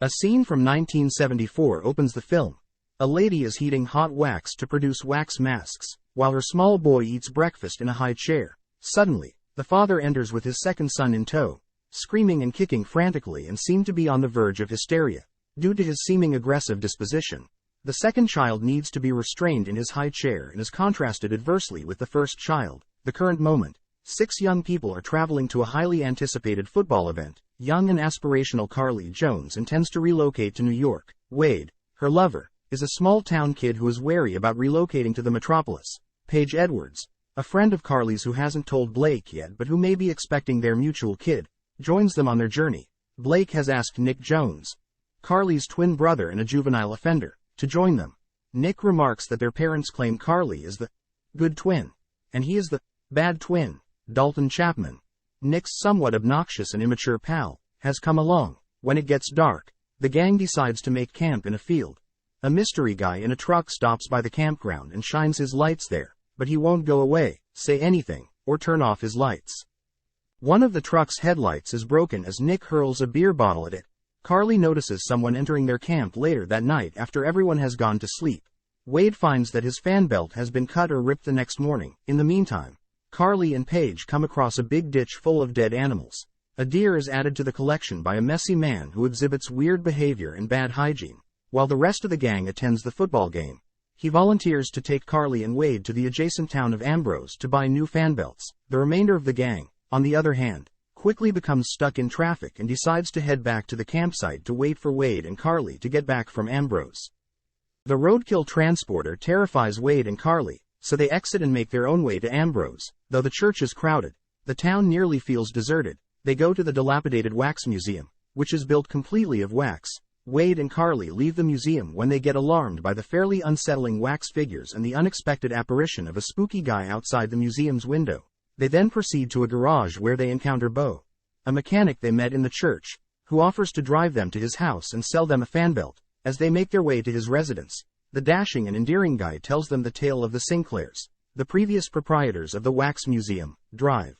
A scene from 1974 opens the film. A lady is heating hot wax to produce wax masks, while her small boy eats breakfast in a high chair. Suddenly, the father enters with his second son in tow, screaming and kicking frantically and seemed to be on the verge of hysteria, due to his seeming aggressive disposition. The second child needs to be restrained in his high chair and is contrasted adversely with the first child. The current moment. 6 young people are traveling to a highly anticipated football event. Young and aspirational Carly Jones intends to relocate to New York. Wade, her lover, is a small-town kid who is wary about relocating to the metropolis. Paige Edwards, a friend of Carly's who hasn't told Blake yet but who may be expecting their mutual kid, joins them on their journey. Blake has asked Nick Jones, Carly's twin brother and a juvenile offender, to join them. Nick remarks that their parents claim Carly is the good twin, and he is the bad twin. Dalton Chapman, Nick's somewhat obnoxious and immature pal, has come along. When it gets dark, the gang decides to make camp in a field. A mystery guy in a truck stops by the campground and shines his lights there, but he won't go away, say anything, or turn off his lights. One of the truck's headlights is broken as Nick hurls a beer bottle at it. Carly notices someone entering their camp later that night after everyone has gone to sleep. Wade finds that his fan belt has been cut or ripped the next morning. In the meantime, Carly and Paige come across a big ditch full of dead animals. A deer is added to the collection by a messy man who exhibits weird behavior and bad hygiene. While the rest of the gang attends the football game, he volunteers to take Carly and Wade to the adjacent town of Ambrose to buy new fan belts. The remainder of the gang, on the other hand, quickly becomes stuck in traffic and decides to head back to the campsite to wait for Wade and Carly to get back from Ambrose. The roadkill transporter terrifies Wade and Carly, so they exit and make their own way to Ambrose. Though the church is crowded, the town nearly feels deserted. They go to the dilapidated wax museum, which is built completely of wax. Wade and Carly leave the museum when they get alarmed by the fairly unsettling wax figures and the unexpected apparition of a spooky guy outside the museum's window. They then proceed to a garage where they encounter Bo, a mechanic they met in the church, who offers to drive them to his house and sell them a fan belt. As they make their way to his residence, the dashing and endearing guy tells them the tale of the Sinclairs, the previous proprietors of the Wax Museum. Drive.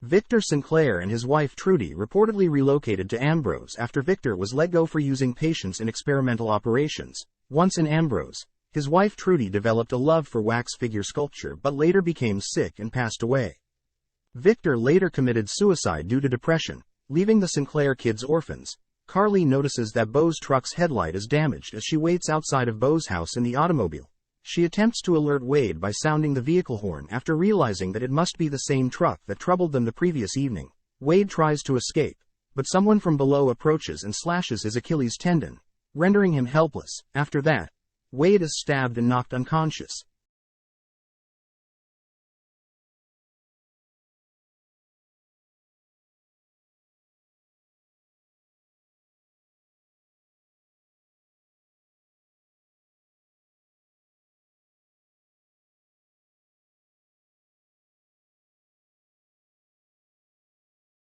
Victor Sinclair and his wife Trudy reportedly relocated to Ambrose after Victor was let go for using patients in experimental operations. Once in Ambrose, his wife Trudy developed a love for wax figure sculpture but later became sick and passed away. Victor later committed suicide due to depression, leaving the Sinclair kids orphans. Carly notices that Bo's truck's headlight is damaged as she waits outside of Bo's house in the automobile. She attempts to alert Wade by sounding the vehicle horn after realizing that it must be the same truck that troubled them the previous evening. Wade tries to escape, but someone from below approaches and slashes his Achilles tendon, rendering him helpless. After that, Wade is stabbed and knocked unconscious.